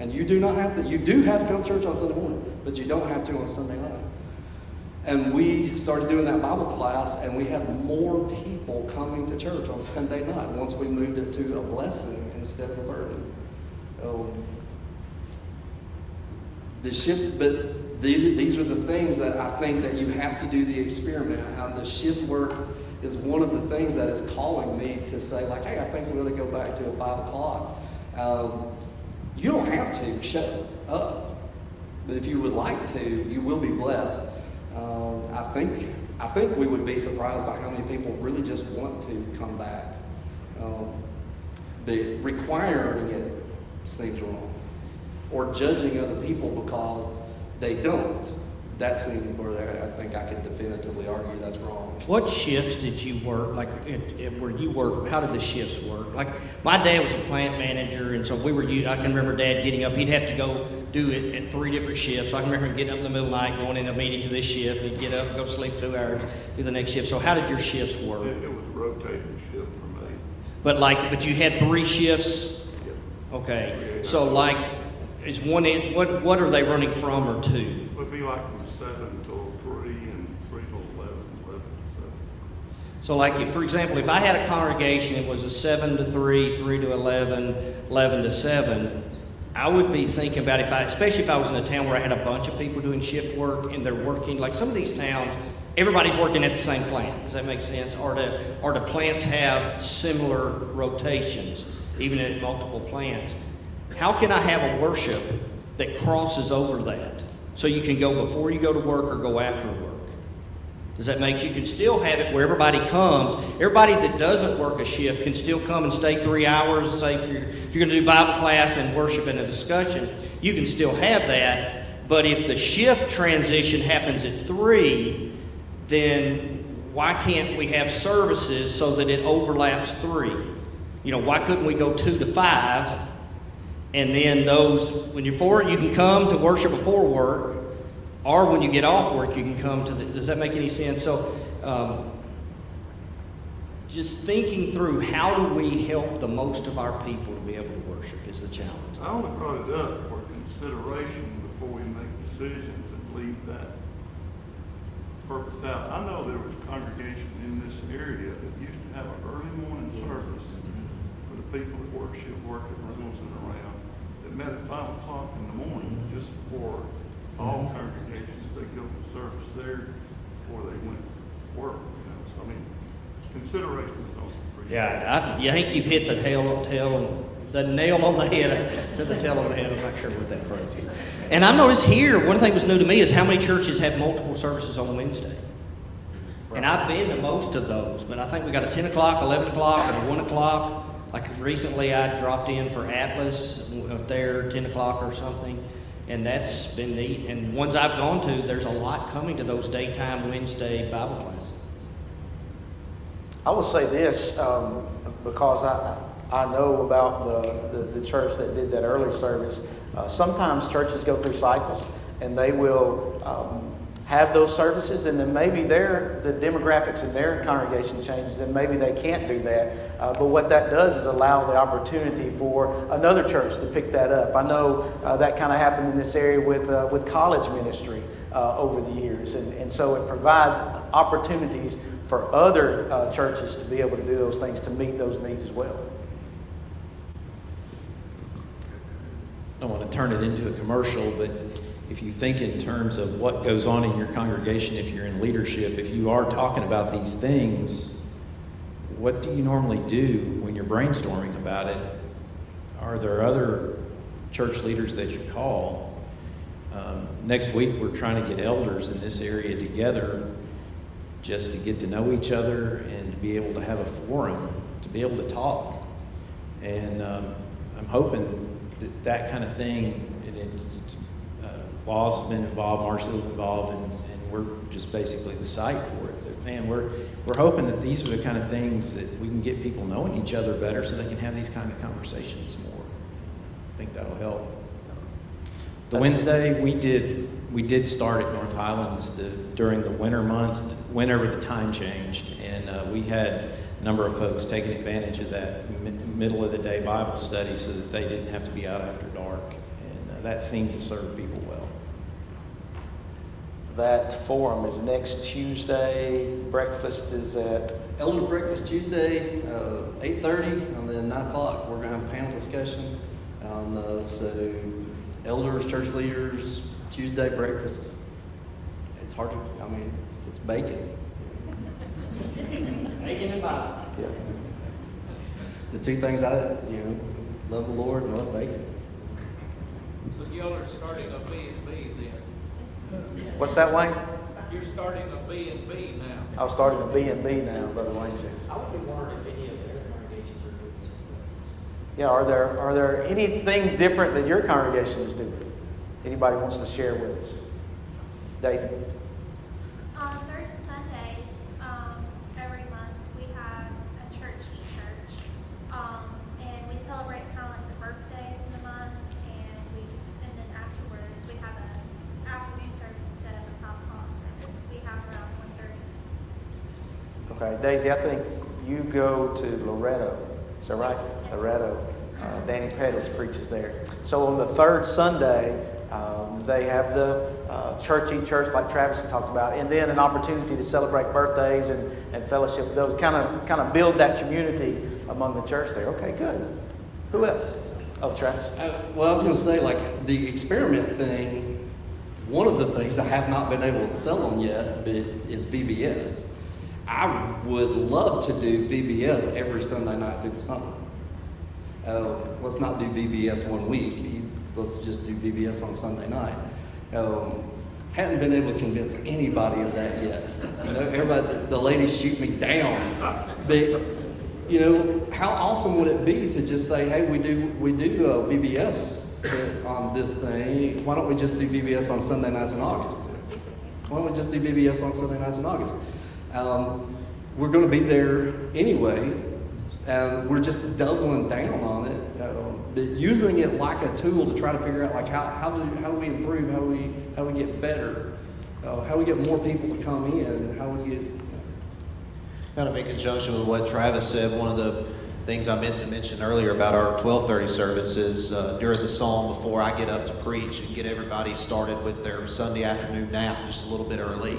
And you do have to come to church on Sunday morning, but you don't have to on Sunday night. And we started doing that Bible class, and we had more people coming to church on Sunday night once we moved it to a blessing instead of a burden. The shift, but these are the things that I think that you have to do the experiment. The shift work is one of the things that is calling me to say, like, hey, I think we ought to go back to a 5 o'clock. You don't have to show up, but if you would like to, you will be blessed. I think we would be surprised by how many people really just want to come back. But requiring it seems wrong. Or judging other people because they don't that seemed where I think I could definitively argue that's wrong. What shifts did you work, like where you work, how did the shifts work? Like my dad was a plant manager, and so I can remember Dad getting up, he'd have to go do it at 3 different shifts. So I can remember him getting up in the middle of the night, going in a meeting to this shift, and he'd get up, go to sleep 2 hours, do the next shift. So how did your shifts work? It was a rotating shift for me. But you had 3 shifts? Yeah. Okay, so like, is one in, what are they running from or to? It would be like from 7 till 3 and 3 till 11, 11 to 7. So like, if, for example, if I had a congregation, it was a 7 to 3, 3 to 11, 11 to 7, I would be thinking about especially if I was in a town where I had a bunch of people doing shift work and they're working, like some of these towns, everybody's working at the same plant. Does that make sense? Or the plants have similar rotations, even at multiple plants. How can I have a worship that crosses over that? So you can go before you go to work or go after work. Does that make sense? You can still have it where everybody comes. Everybody that doesn't work a shift can still come and stay 3 hours. Say if you're going to do Bible class and worship and a discussion, you can still have that. But if the shift transition happens at 3, then why can't we have services so that it overlaps 3? Why couldn't we go 2 to 5? And then when you're for it, you can come to worship before work. Or when you get off work, you can come to does that make any sense? So just thinking through how do we help the most of our people to be able to worship is the challenge. I only brought it up for consideration before we make decisions and leave that purpose out. I know there was a congregation in this area that used to have an early morning service for the people that work at Reynolds and around, that met at 5 o'clock in the morning just for all congregations. They go to service there before they went to work. So I mean, considerations also. Yeah, I think you've hit the nail on the head. I said the tail on the head. I'm not sure what that phrase is. And I noticed here, one thing that was new to me is how many churches have multiple services on Wednesday. And I've been to most of those, but I think we got a 10 o'clock, 11 o'clock, and a 1 o'clock. Like recently I dropped in for Atlas up there, 10 o'clock or something. And that's been neat. And ones I've gone to, there's a lot coming to those daytime Wednesday Bible classes. I will say this, because I know about the church that did that early service. Sometimes churches go through cycles, and they will have those services, and then maybe the demographics in their congregation changes, and maybe they can't do that. But what that does is allow the opportunity for another church to pick that up. I know that kind of happened in this area with college ministry over the years, and so it provides opportunities for other churches to be able to do those things to meet those needs as well. I don't want to turn it into a commercial, but if you think in terms of what goes on in your congregation, if you're in leadership, if you are talking about these things, what do you normally do when you're brainstorming about it? Are there other church leaders that you call? Next week, we're trying to get elders in this area together just to get to know each other and to be able to have a forum, to be able to talk. And I'm hoping that kind of thing, Law's been involved, Marshall's involved, and we're just basically the site for it. But man, we're hoping that these are the kind of things that we can get people knowing each other better so they can have these kind of conversations more. I think that'll help. The Wednesday, we did start at North Highlands during the winter months, whenever the time changed, and we had a number of folks taking advantage of that middle of the day Bible study so that they didn't have to be out after dark, and that seemed to serve people well. That forum is next Tuesday. Breakfast is at... Elders Breakfast Tuesday, 8:30, and then 9 o'clock. We're going to have a panel discussion. So elders, church leaders, Tuesday breakfast. It's hard to, it's bacon. Bacon and Bible. Yeah. The two things love the Lord and love bacon. So y'all are starting a B&B then? What's that, Wayne? You're starting a B&B now. I was starting a B&B now, Brother Wayne says. I would be wondering if any of their congregations are doing something. Yeah, are there anything different that your congregation is doing? Anybody wants to share with us? Daisy? On third Sundays, every month, we have a church e-church. And we celebrate kind of like the birthdays in the month, and then afterwards, we have a afternoon service instead of a 5 o'clock service. We have around 1:30. Okay, Daisy, I think you go to Loretto. Is that right? Yes. Loretto. Danny Pettis preaches there. So on the third Sunday, they have the church e-church like Travis had talked about, and then an opportunity to celebrate birthdays and fellowship with those, kind of build that community among the church there. Okay, good. Who else? Oh, Travis. Well, I was going to say, like, the experiment thing, one of the things I have not been able to sell them yet is VBS. I would love to do VBS every Sunday night through the summer. Let's not do VBS one week. Let's just do VBS on Sunday night. Haven't been able to convince anybody of that yet. You know, everybody, the ladies shoot me down. But, you know, how awesome would it be to just say, hey, we do VBS on this thing. Why don't we just do VBS on Sunday nights in August? Why don't we just do VBS on Sunday nights in August? We're going to be there anyway, and we're just doubling down on it, but using it like a tool to try to figure out, like, how do we improve, how do we get better, how do we get more people to come in, how do we get... Kind of in conjunction with what Travis said, one of the things I meant to mention earlier about our 12:30 service is during the psalm, before I get up to preach and get everybody started with their Sunday afternoon nap just a little bit early.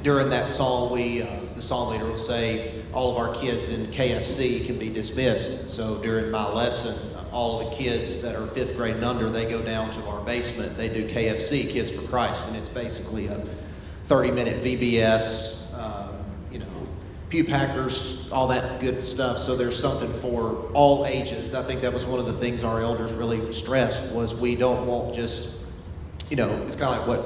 During that psalm, the psalm leader will say, all of our kids in KFC can be dismissed. So during my lesson, all of the kids that are 5th grade and under, they go down to our basement. They do KFC, Kids for Christ, and it's basically a 30-minute VBS, pew packers, all that good stuff. So there's something for all ages. And I think that was one of the things our elders really stressed, was we don't want just, it's kind of like what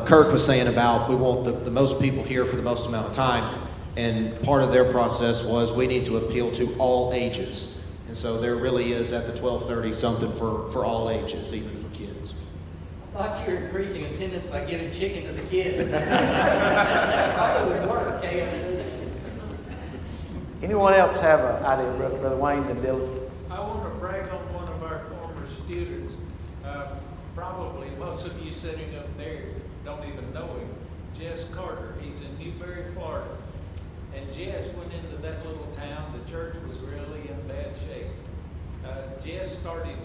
Kirk was saying about, we want the most people here for the most amount of time. And part of their process was we need to appeal to all ages. And so there really is at the 12:30 something for all ages, even for kids. I thought you were increasing attendance by giving chicken to the kids. That probably would work, KFC. Anyone else have an idea, Brother Wayne, than Dylan? I want to brag on one of our former students. Probably most of you sitting up there don't even know him. Jess Carter. He's in Newberry, Florida. And Jess went into that little town. The church was really in bad shape. Jess started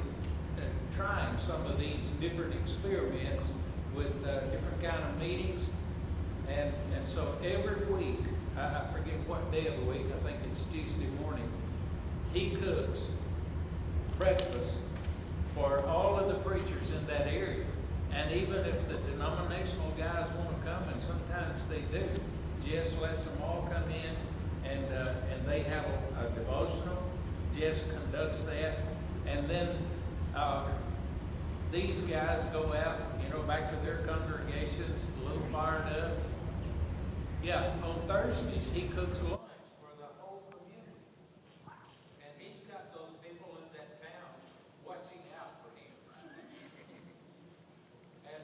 trying some of these different experiments with different kind of meetings. And so every week, I forget what day of the week, I think it's Tuesday morning, he cooks breakfast for all of the preachers in that area. And even if the denominational guys want to come, and sometimes they do, Jess lets them all come in, and they have a devotional. Jess conducts that, and then these guys go out, back to their congregations, a little fired up. Yeah, on Thursdays he cooks lunch for the whole community, and he's got those people in that town watching out for him. And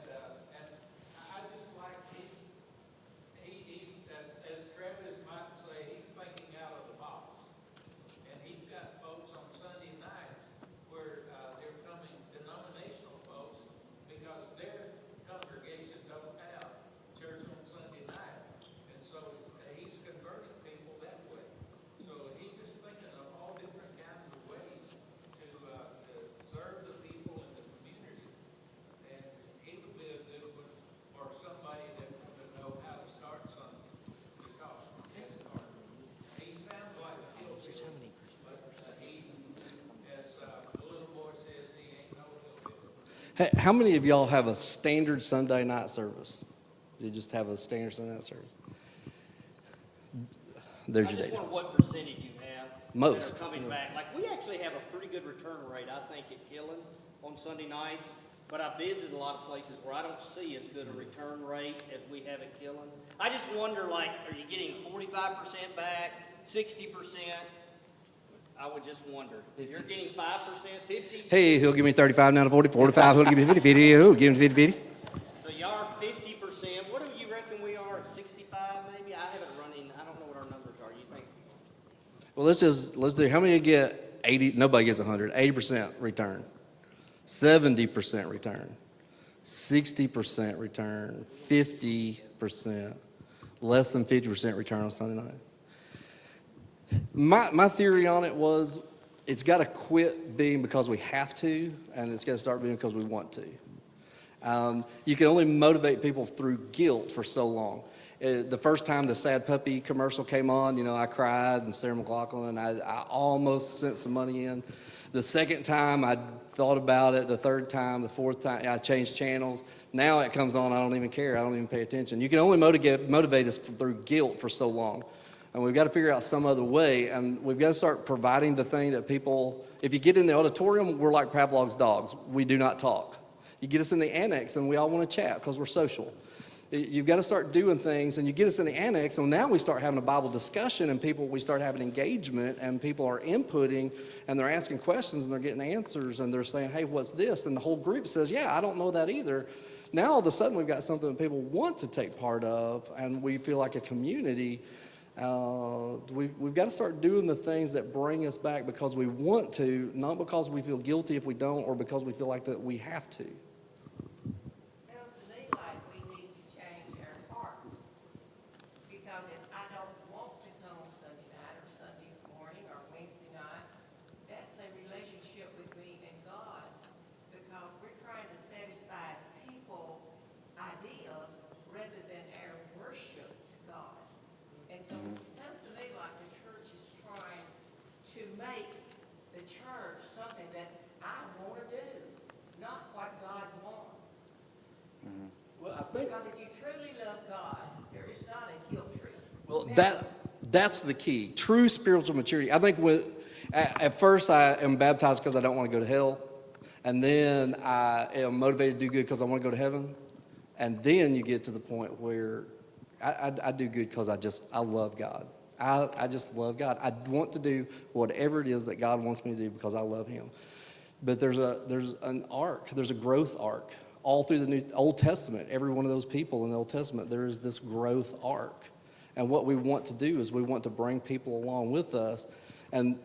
I just like he's as Travis might say, he's thinking out of the box. And he's got folks on Sunday nights where they're coming, denominational folks, because their congregation don't have church on Sunday night. And so he's converting people that way. So he's just thinking of all different kinds of ways to serve the people in the community. And he would be a good one for somebody that would know how to start something. Because he sounds like a hillbilly, but he, as the little boy says, he ain't no hillbilly. Hey, how many of y'all have a standard Sunday night service? You just have a standard Sunday night service? There's your I just data. wonder what percentage you have. Most. That are coming back. Like, we actually have a pretty good return rate, I think, at Killen on Sunday nights. But I've visited a lot of places where I don't see as good a return rate as we have at Killen. I just wonder, like, are you getting 45% back, 60%? I would just wonder. If you're getting 5%, 50%? Hey, he'll give me 35 now to 40, 45, he'll give me 50, 50, he'll give me 50, 50. So y'all are 50% 80%. What do you reckon we are at 65 maybe? I haven't run in, I don't know what our numbers are. You think? Well, let's do, how many get 80, nobody gets 100, 80% return, 70% return, 60% return, 50%, less than 50% return on Sunday night. My theory on it was it's got to quit being because we have to, and it's got to start being because we want to. You can only motivate people through guilt for so long. The first time the Sad Puppy commercial came on, you know, I cried, and Sarah McLachlan, I almost sent some money in. The second time, I thought about it. The third time, the fourth time, I changed channels. Now it comes on, I don't even care. I don't even pay attention. You can only motivate us through guilt for so long. And we've got to figure out some other way, and we've got to start providing the thing that people, if you get in the auditorium, we're like Pavlov's dogs. We do not talk. You get us in the annex, and we all want to chat because we're social. You've got to start doing things, and you get us in the annex, and now we start having a Bible discussion, and we start having engagement, and people are inputting, and they're asking questions, and they're getting answers, and they're saying, hey, what's this? And the whole group says, yeah, I don't know that either. Now, all of a sudden, we've got something that people want to take part of, and we feel like a community. We've got to start doing the things that bring us back because we want to, not because we feel guilty if we don't, or because we feel like that we have to. Sounds to me like we need to change our hearts. Because if I don't want to come Sunday night or Sunday morning or Wednesday night, that's a relationship with me and God. Because we're trying to satisfy people ideas rather than our worship to God. And so it sounds to me like the church is trying to make the church something that I want to do, not what God wants. Well, I think, Because if you truly love God, there is not a guilt trip. well, that's the key. True spiritual maturity. I think at first I am baptized because I don't want to go to hell. And then I am motivated to do good because I want to go to heaven. And then you get to the point where I do good because I love God. I just love God. I want to do whatever it is that God wants me to do because I love Him. But there's an arc. There's a growth arc all through the Old Testament. Every one of those people in the Old Testament, there is this growth arc. And what we want to do is we want to bring people along with us. And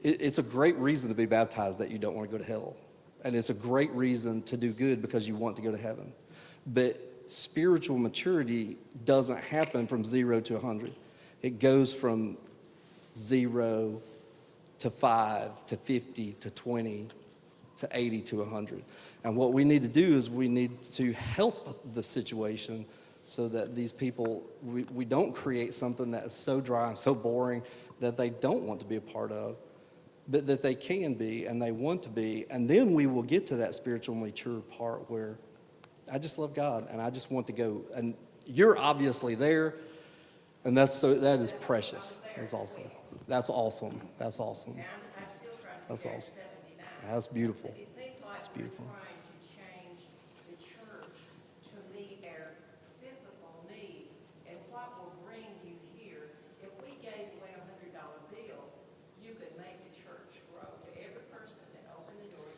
it's a great reason to be baptized that you don't want to go to hell. And it's a great reason to do good because you want to go to heaven. But spiritual maturity doesn't happen from 0 to 100. It goes from 0 to 5 to 50 to 20 to 80 to 100. And what we need to do is we need to help the situation so that these people, we don't create something that is so dry and so boring that they don't want to be a part of, but that they can be and they want to be. And then we will get to that spiritual mature part where I just love God and I just want to go. And you're obviously there, and that is precious. That's awesome. That's awesome. That's awesome. That's awesome. That's beautiful. That's beautiful. Trying to change the church to meet our physical needs and what will bring you here. If we gave away $100 bill, you could make the church grow. To every person that opened the door,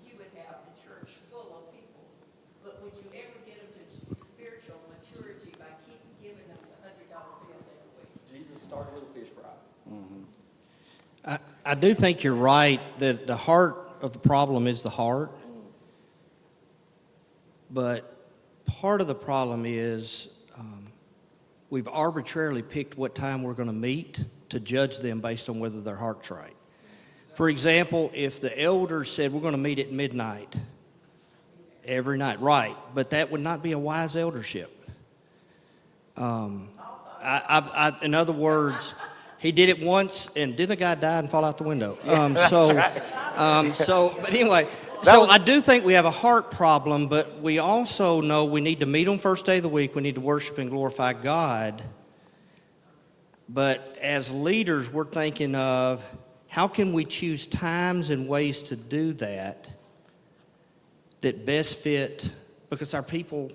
you would have the church full of people. But would you ever get them to spiritual maturity by keeping giving them the $100 bill every week? Jesus started with a fish fry. I do think you're right that the heart of the problem is the heart. But part of the problem is we've arbitrarily picked what time we're going to meet to judge them based on whether their heart's right. For example, if the elders said we're going to meet at midnight every night, right, but that would not be a wise eldership. In other words, he did it once, and didn't a guy die and fall out the window? But anyway, I do think we have a heart problem, but we also know we need to meet on first day of the week. We need to worship and glorify God. But as leaders, we're thinking of how can we choose times and ways to do that best fit, because our people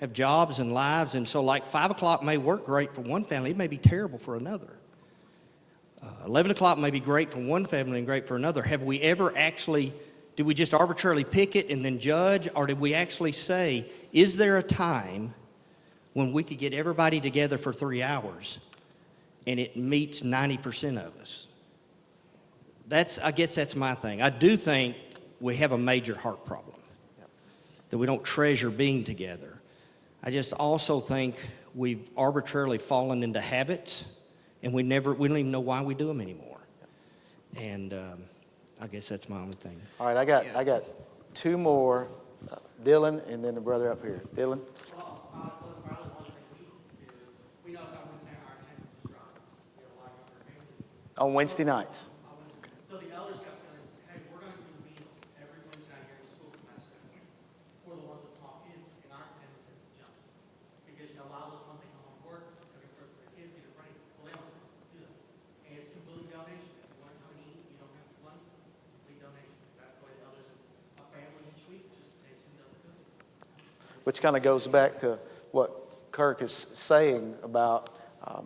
have jobs and lives, and so like 5 o'clock may work great for one family, it may be terrible for another. 11 o'clock may be great for one family and great for another. Have we ever actually, did we just arbitrarily pick it and then judge, or did we actually say, is there a time when we could get everybody together for 3 hours and it meets 90% of us? I guess that's my thing. I do think we have a major heart problem, that we don't treasure being together. I just also think we've arbitrarily fallen into habits, and we don't even know why we do them anymore. And I guess that's my only thing. All right, I got two more, Dylan and then the brother up here. Dylan? Well, probably one thing we noticed on Wednesday night our attendance was dropping. We have a lot of younger families. On Wednesday nights. So the elders got together and said, hey, we're going to convene every Wednesday night here in the school semester for the ones with small kids, and our attendance has jumped. Because, a lot of those ones, they come home from work, looking for their kids, get it ready. Well, they don't do that. And it's completely donation. If you want to come and eat, you don't have to money, complete donation. That's the way the elders, a family each week just takes who does the cooking. Which kind of goes back to what Kirk is saying about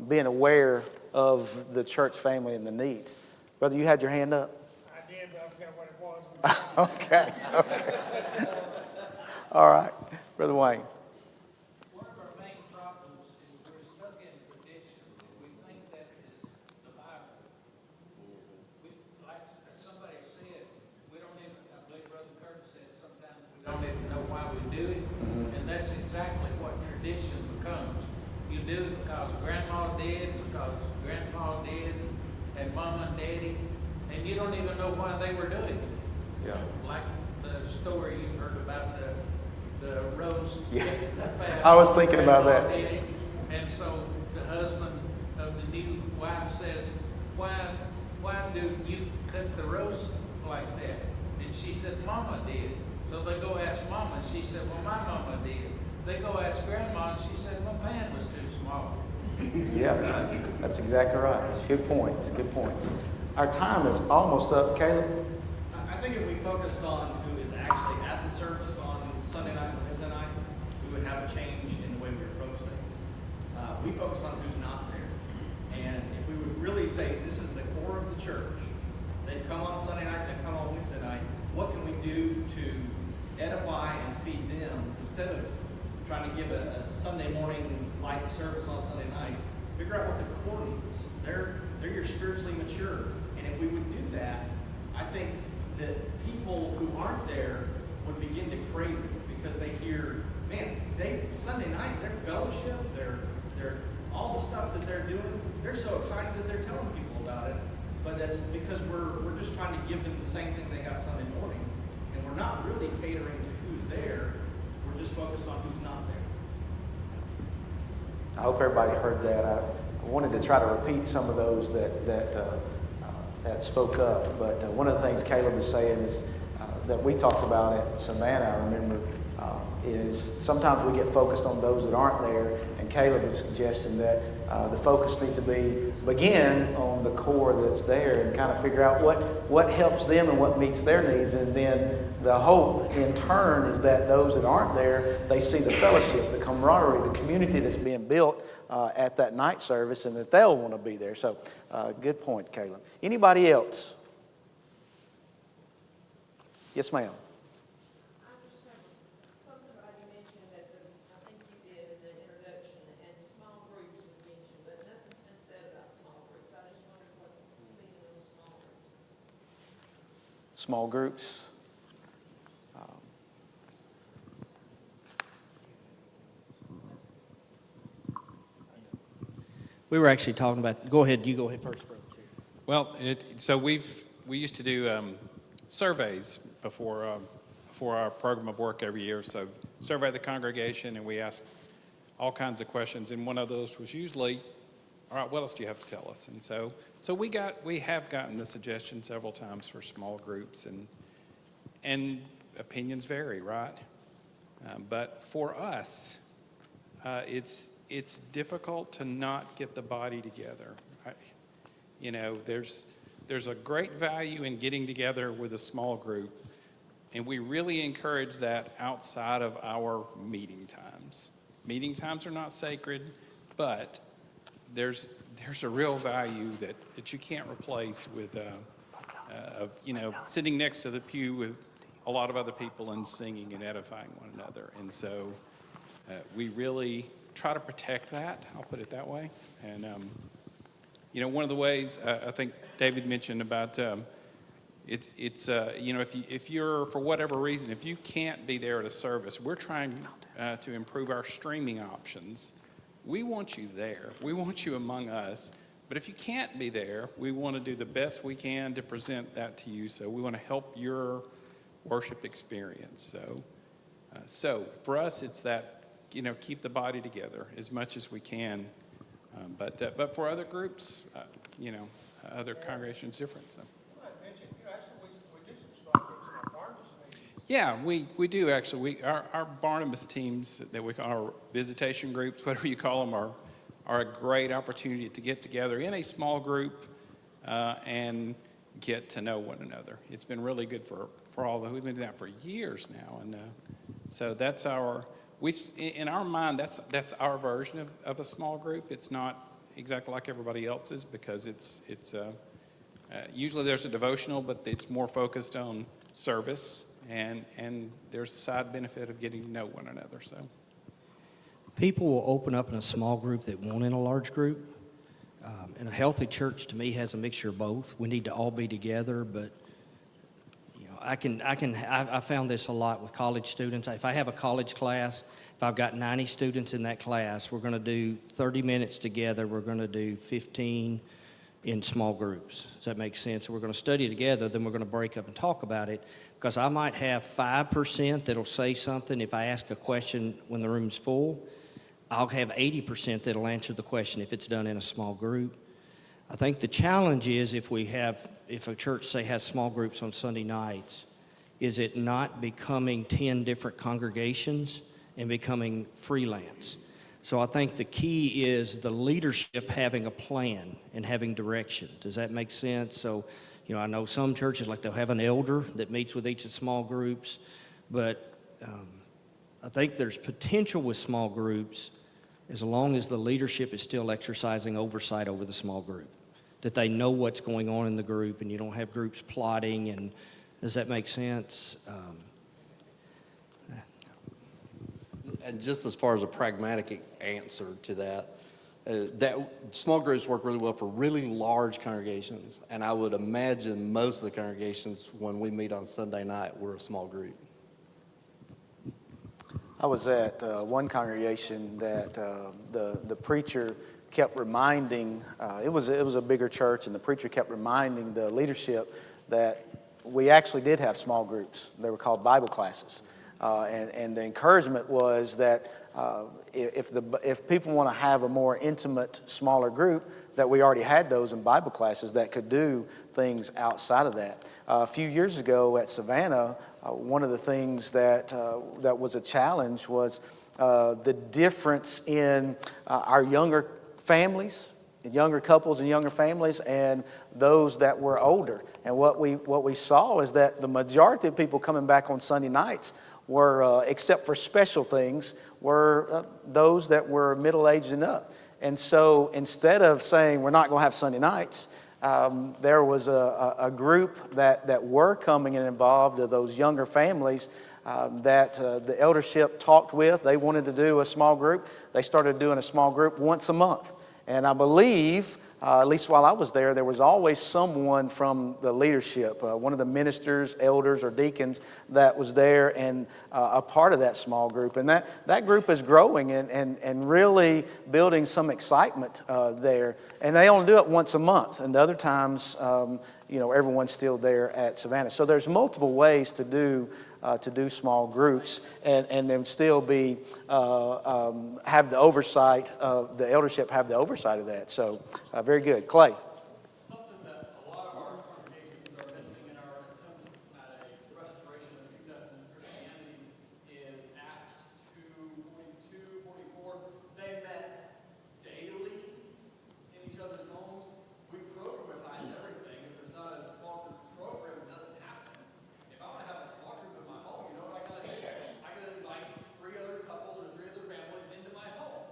being aware of the church family and the needs. Brother, you had your hand up? I did, but I forgot what it was. Okay. All right. Brother Wayne. One of our main problems is we're stuck in tradition. We think that is the Bible. Like somebody said, we don't even, I believe Brother Curtis said sometimes we don't even know why we do it. And that's exactly what tradition becomes. You do it because Grandma did, because Grandpa did, and Mama and Daddy, and you don't even know why they were doing it. Yeah. Like the story you heard about the roast. Yeah. The I was thinking about Grandpa that. did it. And so the husband of the new wife says, why do you cut the roast like that? And she said, Mama did. So they go ask Mama, and she said, well, my mama did. They go ask Grandma, and she said, my pan was too small. Yeah, that's exactly right. Good points. Good points. Our time is almost up. Caleb? I think if we focused on who is actually at the service on Sunday night and Wednesday night, we would have a change in the way we approach things. We focus on who's not there. And if we would really say, this is the core of the church, they come on Sunday night, they come on Wednesday night, what can we do to edify and feed them instead of trying to give a Sunday morning light service on Sunday night? Figure out what the core needs. They're your spiritually mature. And if we would do that, I think that people who aren't there would begin to crave it because they hear, man, Sunday night, their fellowship, their all the stuff that they're doing, they're so excited that they're telling people about it. But that's because we're just trying to give them the same thing they got Sunday morning. And we're not really catering to who's there. We're just focused on who's not there. I hope everybody heard that. I wanted to try to repeat some of those that spoke up. But one of the things Caleb is saying is that we talked about at Savannah, I remember, is sometimes we get focused on those that aren't there. And Caleb is suggesting that the focus needs to begin on the core that's there and kind of figure out what helps them and what meets their needs. And then the hope in turn is that those that aren't there, they see the fellowship, the camaraderie, the community that's being built at that night service, and that they'll want to be there. So good point, Caleb. Anybody else? Yes, ma'am. Somebody mentioned that I think you did in the introduction, and small groups was mentioned, but nothing's been said about small groups. I just wondered what the meaning of small groups is. Small groups. We were actually talking about, go ahead first, brother. Well, so we used to do surveys before our program of work every year. So survey the congregation, and we ask all kinds of questions. And one of those was usually, all right, what else do you have to tell us? And so we have gotten the suggestion several times for small groups, and opinions vary, right? But for us, it's difficult to not get the body together. There's a great value in getting together with a small group, and we really encourage that outside of our meeting times. Meeting times are not sacred, but there's a real value that you can't replace with sitting next to the pew with a lot of other people and singing and edifying one another. And so we really try to protect that. I'll put it that way. And one of the ways I think David mentioned about if you're, for whatever reason, if you can't be there at a service, we're trying to improve our streaming options. We want you there. We want you among us. But if you can't be there, we want to do the best we can to present that to you. So we want to help your worship experience. So for us, it's that, keep the body together as much as we can. But for other groups, other congregations, different. So. Yeah, we do actually. Our Barnabas teams that we call our visitation groups, whatever you call them, are a great opportunity to get together in a small group and get to know one another. It's been really good for all of us. We've been doing that for years now, and so that's in our mind, that's our version of a small group. It's not exactly like everybody else's because it's usually there's a devotional, but it's more focused on service. And there's a side benefit of getting to know one another. So, people will open up in a small group that won't in a large group. And a healthy church, to me, has a mixture of both. We need to all be together, but I found this a lot with college students. If I have a college class, if I've got 90 students in that class, we're going to do 30 minutes together. We're going to do 15 in small groups. Does that make sense? So we're going to study together, then we're going to break up and talk about it, because I might have 5% that'll say something if I ask a question when the room's full. I'll have 80% that'll answer the question if it's done in a small group. I think the challenge is if a church, say, has small groups on Sunday nights, is it not becoming 10 different congregations and becoming freelance? So I think the key is the leadership having a plan and having direction. Does that make sense? So, I know some churches, like they'll have an elder that meets with each of the small groups, but I think there's potential with small groups as long as the leadership is still exercising oversight over the small group, that they know what's going on in the group and you don't have groups plotting. And does that make sense? And just as far as a pragmatic answer to that small groups work really well for really large congregations. And I would imagine most of the congregations, when we meet on Sunday night, we're a small group. I was at one congregation that the preacher kept reminding, it was a bigger church, and the preacher kept reminding the leadership that we actually did have small groups. They were called Bible classes. And the encouragement was that if people want to have a more intimate, smaller group, that we already had those in Bible classes that could do things outside of that. A few years ago at Savannah, one of the things that was a challenge was the difference in our younger families, younger couples and younger families, and those that were older. And what we saw is that the majority of people coming back on Sunday nights were, except for special things, were those that were middle-aged and up. And so instead of saying we're not going to have Sunday nights, there was a group that were coming and involved of those younger families that the eldership talked with. They wanted to do a small group. They started doing a small group once a month. And I believe, at least while I was there was always someone from the leadership, one of the ministers, elders, or deacons that was there and a part of that small group. And that group is growing and really building some excitement there. And they only do it once a month. And the other times, everyone's still there at Savannah. So there's multiple ways to do small groups and then still be have the oversight of the eldership, have the oversight of that. So very good. Clay. Something that a lot of our congregations are missing in our attempts at a restoration of New Testament Christianity is Acts 2:42, 44. They met daily in each other's homes. We programatize everything. If there's not a small group program, it doesn't happen. If I want to have a small group in my home, you know what I got to do? I got to invite 3 other couples or 3 other families into my home,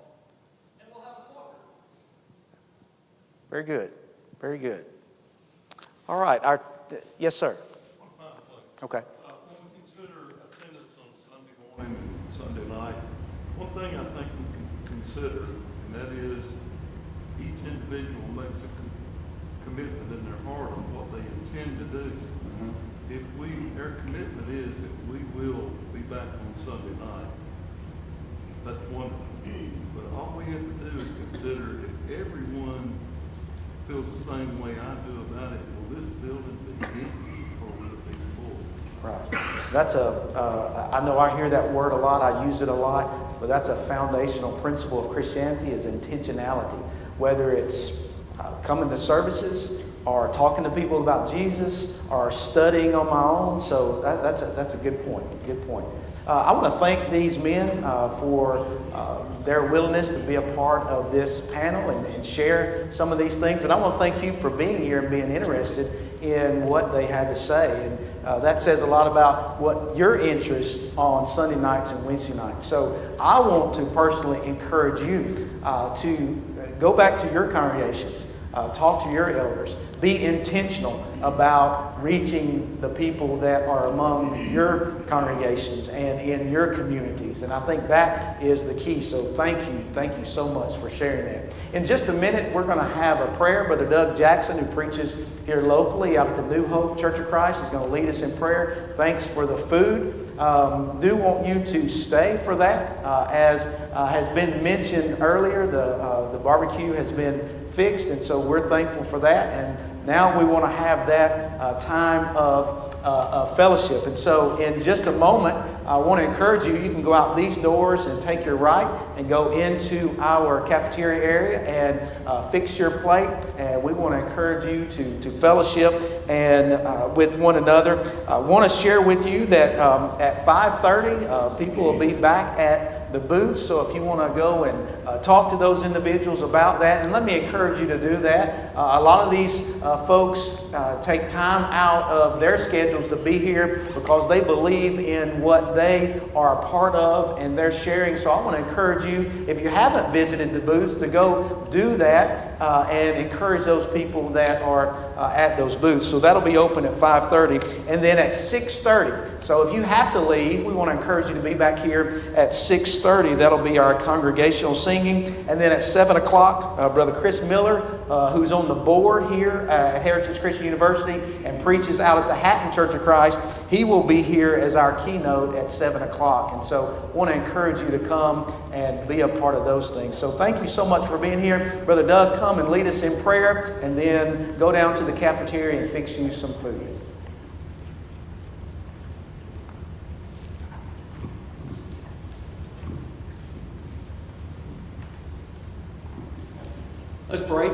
and we'll have a small group. Very good. Very good. All right. Yes, sir. One final thing. Okay. When we consider attendance on Sunday morning and Sunday night, one of one thing I think we can consider, and that is each individual makes a commitment in their heart on what they intend to do. If our commitment is that we will be back on Sunday night, that's wonderful. But all we have to do is consider if everyone feels the same way I do about it, will this building be empty or will it be full? Right. That's I know I hear that word a lot, I use it a lot, but that's a foundational principle of Christianity is intentionality. Whether it's coming to services or talking to people about Jesus or studying on my own. So that's a good point. Good point. I want to thank these men for their willingness to be a part of this panel and share some of these things. And I want to thank you for being here and being interested in what they had to say. And that says a lot about what your interest on Sunday nights and Wednesday nights. So I want to personally encourage you to go back to your congregations. Talk to your elders. Be intentional about reaching the people that are among your congregations and in your communities. And I think that is the key. So thank you so much for sharing that. In just a minute, we're going to have a prayer. Brother Doug Jackson, who preaches here locally out at the New Hope Church of Christ, is going to lead us in prayer. Thanks for the food. Do want you to stay for that. As has been mentioned earlier, the barbecue has been fixed, and so we're thankful for that. And now we want to have that time of fellowship. And so in just a moment, I want to encourage you, you can go out these doors and take your right and go into our cafeteria area and fix your plate. And we want to encourage you to fellowship and with one another. I want to share with you that at 5:30, people will be back at the booth. So if you want to go and talk to those individuals about that, and let me encourage you to do that. A lot of these folks take time out of their schedules to be here because they believe in what they are a part of and they're sharing. So I want to encourage you, if you haven't visited the booths, to go do that and encourage those people that are at those booths. So that'll be open at 5:30, and then at 6:30. So if you have to leave, we want to encourage you to be back here at 6:30. That'll be our congregational singing. And then at 7 o'clock, Brother Chris Miller, who's on the board here at Heritage Christian University and preaches out at the Hatton Church of Christ, he will be here as our keynote at 7 o'clock. And so I want to encourage you to come and be a part of those things. So thank you so much for being here. Brother Doug, come and lead us in prayer, and then go down to the cafeteria and fix you some food. Let's pray.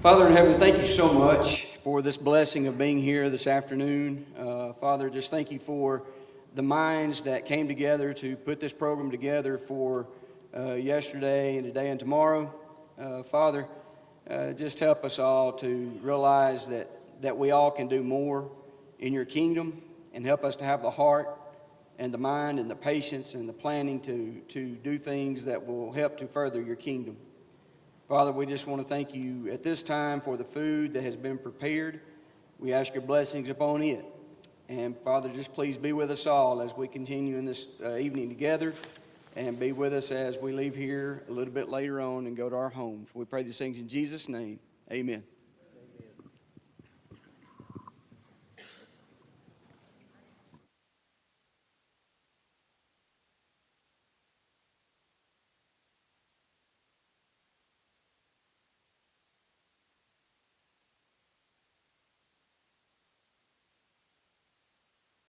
Father in heaven, thank you so much for this blessing of being here this afternoon. Father, just thank you for the minds that came together to put this program together for yesterday and today and tomorrow. Father, just help us all to realize that we all can do more in your kingdom, and help us to have the heart and the mind and the patience and the planning to do things that will help to further your kingdom. Father, we just want to thank you at this time for the food that has been prepared. We ask your blessings upon it. And Father, just please be with us all as we continue in this evening together, and be with us as we leave here a little bit later on and go to our homes. We pray these things in Jesus' name. Amen.